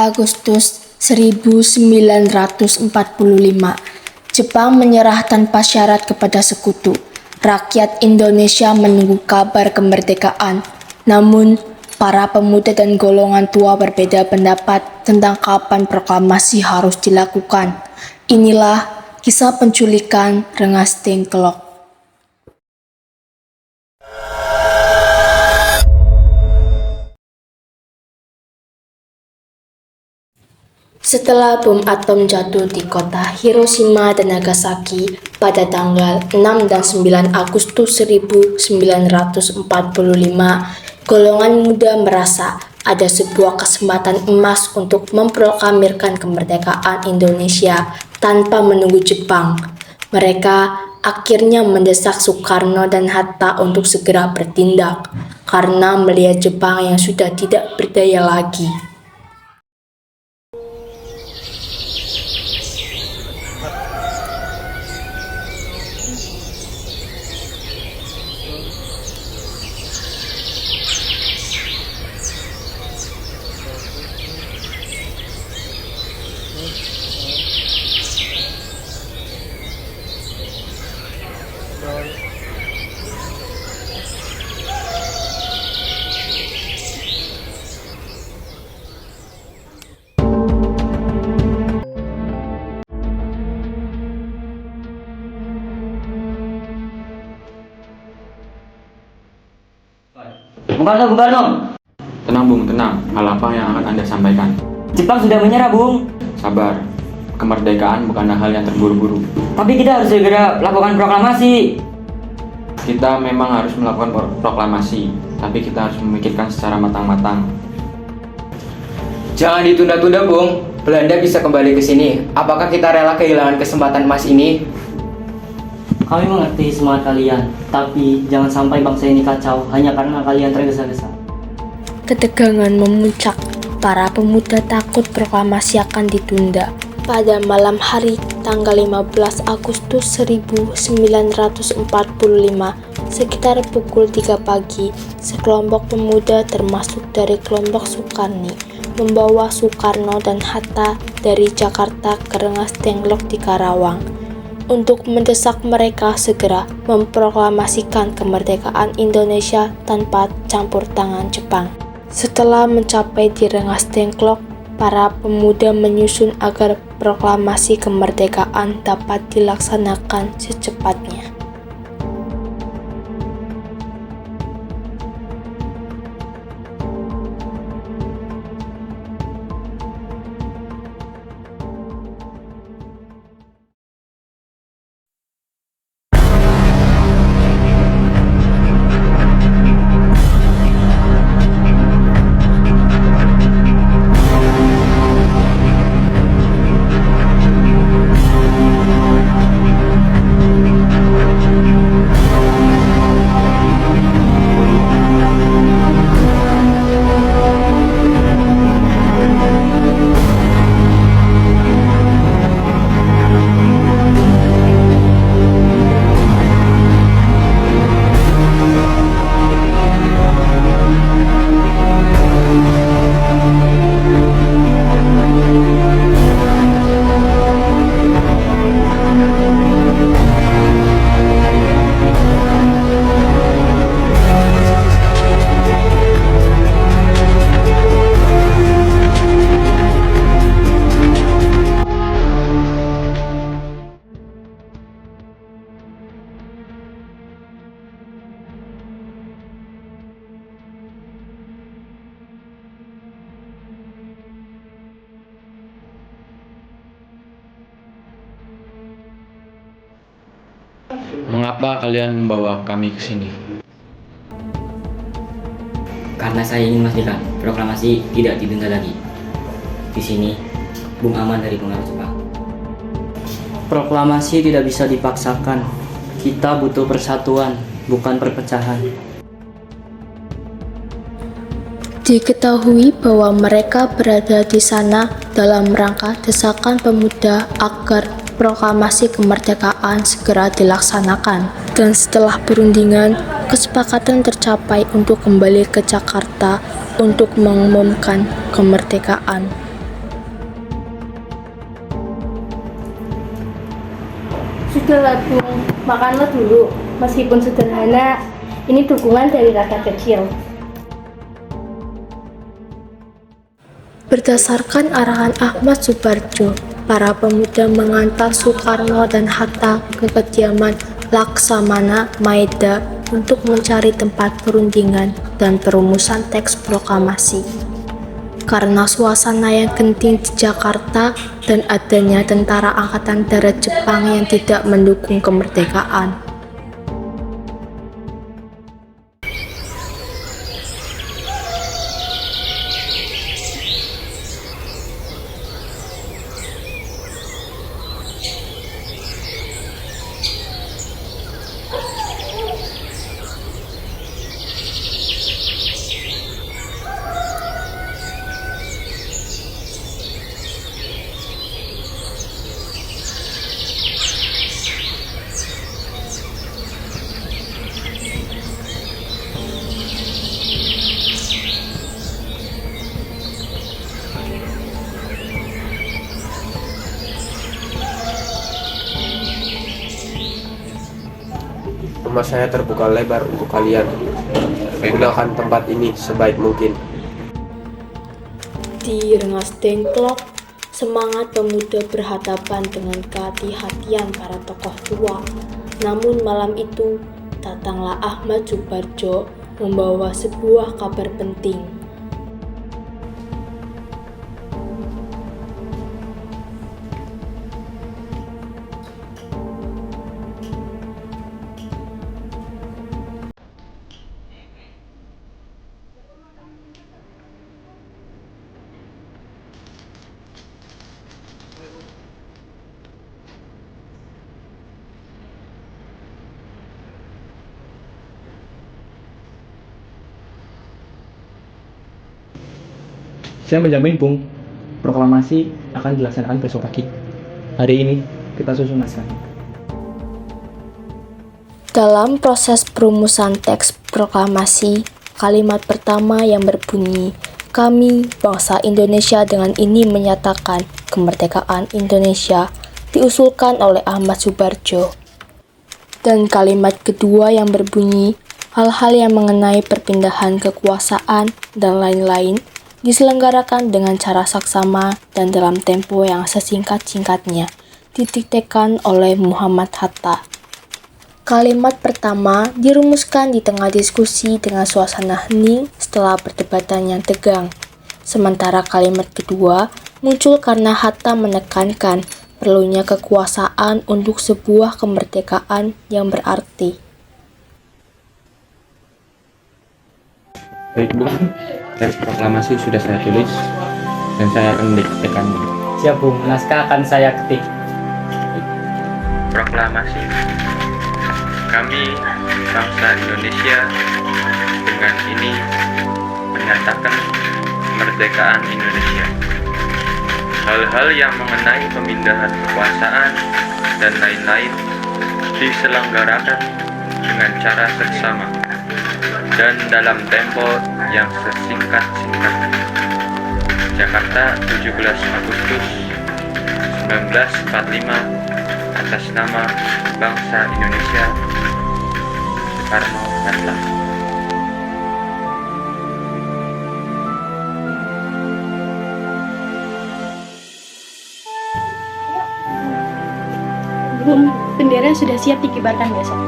Agustus 1945, Jepang menyerah tanpa syarat kepada sekutu. Rakyat Indonesia menunggu kabar kemerdekaan. Namun, para pemuda dan golongan tua berbeda pendapat tentang kapan proklamasi harus dilakukan. Inilah kisah penculikan Rengas Dengklok. Setelah bom atom jatuh di kota Hiroshima dan Nagasaki pada tanggal 6 dan 9 Agustus 1945, golongan muda merasa ada sebuah kesempatan emas untuk memproklamirkan kemerdekaan Indonesia tanpa menunggu Jepang. Mereka akhirnya mendesak Soekarno dan Hatta untuk segera bertindak karena melihat Jepang yang sudah tidak berdaya lagi. Bung Karno. Tenang Bung, tenang. Hal apa yang akan Anda sampaikan? Jepang sudah menyerah, Bung. Sabar. Kemerdekaan bukanlah hal yang terburu-buru. Tapi kita harus segera lakukan proklamasi. Kita memang harus melakukan proklamasi, tapi kita harus memikirkan secara matang-matang. Jangan ditunda-tunda, Bung. Belanda bisa kembali ke sini. Apakah kita rela kehilangan kesempatan emas ini? Kami mengerti semangat kalian, tapi jangan sampai bangsa ini kacau hanya karena kalian tergesa-gesa. Ketegangan memuncak. Para pemuda takut proklamasi akan ditunda. Pada malam hari tanggal 15 Agustus 1945, sekitar pukul 3 pagi, sekelompok pemuda termasuk dari kelompok Sukarni membawa Soekarno dan Hatta dari Jakarta ke Rengas Dengklok di Karawang untuk mendesak mereka segera memproklamasikan kemerdekaan Indonesia tanpa campur tangan Jepang. Setelah mencapai di Rengas Dengklok, para pemuda menyusun agar proklamasi kemerdekaan dapat dilaksanakan secepatnya. Mengapa kalian membawa kami ke sini? Karena saya ingin memastikan proklamasi tidak ditunda lagi. Di sini, Bung aman dari pengaruh Jepang. Proklamasi tidak bisa dipaksakan. Kita butuh persatuan, bukan perpecahan. Diketahui bahwa mereka berada di sana dalam rangka desakan pemuda agar proklamasi kemerdekaan segera dilaksanakan. Dan setelah perundingan, kesepakatan tercapai untuk kembali ke Jakarta untuk mengumumkan kemerdekaan. Sudahlah Bung, makanlah dulu. Meskipun sederhana, ini dukungan dari rakyat kecil. Berdasarkan arahan Ahmad Subarjo, para pemuda mengantar Soekarno dan Hatta ke kediaman Laksamana Maeda untuk mencari tempat perundingan dan perumusan teks proklamasi. Karena suasana yang genting di Jakarta dan adanya tentara Angkatan Darat Jepang yang tidak mendukung kemerdekaan, Rumah saya terbuka lebar untuk kalian. Gunakan tempat ini sebaik mungkin. di Rengas Dengklok, semangat pemuda berhadapan dengan kehati-hatian para tokoh tua. Namun malam itu, datanglah Ahmad Subarjo membawa sebuah kabar penting. Saya menjamin, Bung, proklamasi akan dilaksanakan besok pagi. Hari ini kita susun naskah. Dalam proses perumusan teks proklamasi, kalimat pertama yang berbunyi, "Kami, bangsa Indonesia dengan ini menyatakan kemerdekaan Indonesia," diusulkan oleh Ahmad Subarjo. Dan kalimat kedua yang berbunyi, "Hal-hal yang mengenai perpindahan kekuasaan dan lain-lain diselenggarakan dengan cara saksama dan dalam tempo yang sesingkat-singkatnya," didiktekan oleh Muhammad Hatta. Kalimat pertama dirumuskan di tengah diskusi dengan suasana hening setelah perdebatan yang tegang. Sementara kalimat kedua muncul karena Hatta menekankan perlunya kekuasaan untuk sebuah kemerdekaan yang berarti. Baik Bung, teks proklamasi sudah saya tulis dan saya akan mendiktekannya. Siap, Bung. Naskah akan saya ketik. Proklamasi. Kami, bangsa Indonesia, dengan ini menyatakan kemerdekaan Indonesia. Hal-hal yang mengenai pemindahan kekuasaan dan lain-lain diselenggarakan dengan cara seksama dan dalam tempo yang sesingkat-singkatnya. Jakarta, 17 Agustus 1945, atas nama bangsa Indonesia, Soekarno Hatta. Bung, bendera sudah siap dikibarkan besok.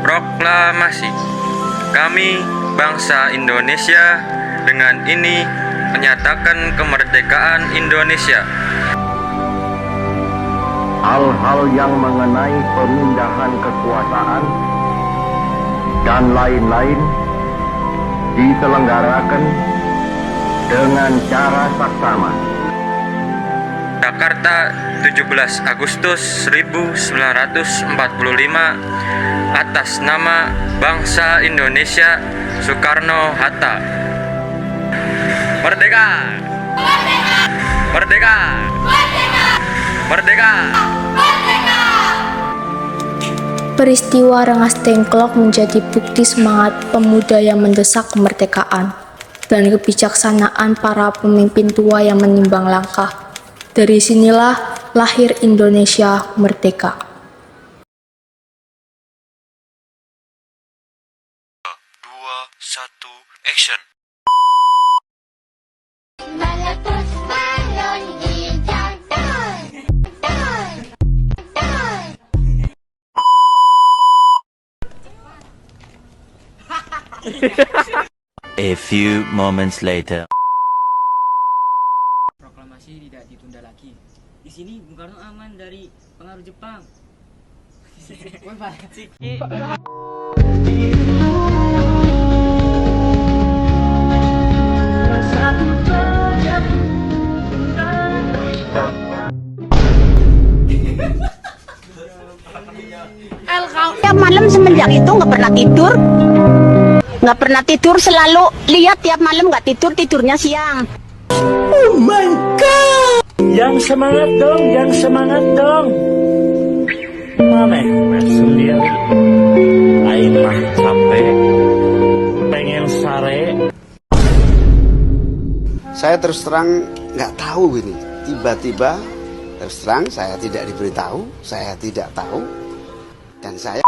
Proklamasi. Kami, bangsa Indonesia, dengan ini menyatakan kemerdekaan Indonesia. Hal-hal yang mengenai pemindahan kekuasaan dan lain-lain diselenggarakan dengan cara saksama. Jakarta, 17 Agustus 1945, atas nama bangsa Indonesia, Soekarno-Hatta. Merdeka! Merdeka! Merdeka! Peristiwa Rengas Dengklok menjadi bukti semangat pemuda yang mendesak kemerdekaan dan kebijaksanaan para pemimpin tua yang menimbang langkah. Dari sinilah lahir Indonesia merdeka. A few moments later. Proklamasi tidak ditunda lagi. Di sini Bung Karno aman dari pengaruh Jepang. Tiap malam semenjak itu nggak pernah tidur, selalu lihat tiap malam nggak tidur, tidurnya siang. Oh my god! Yang semangat dong. Mana sendiri? Aing mah capek, pengen sare. Saya terus terang nggak tahu ini. Tiba-tiba terus terang saya tidak diberitahu, saya tidak tahu, dan saya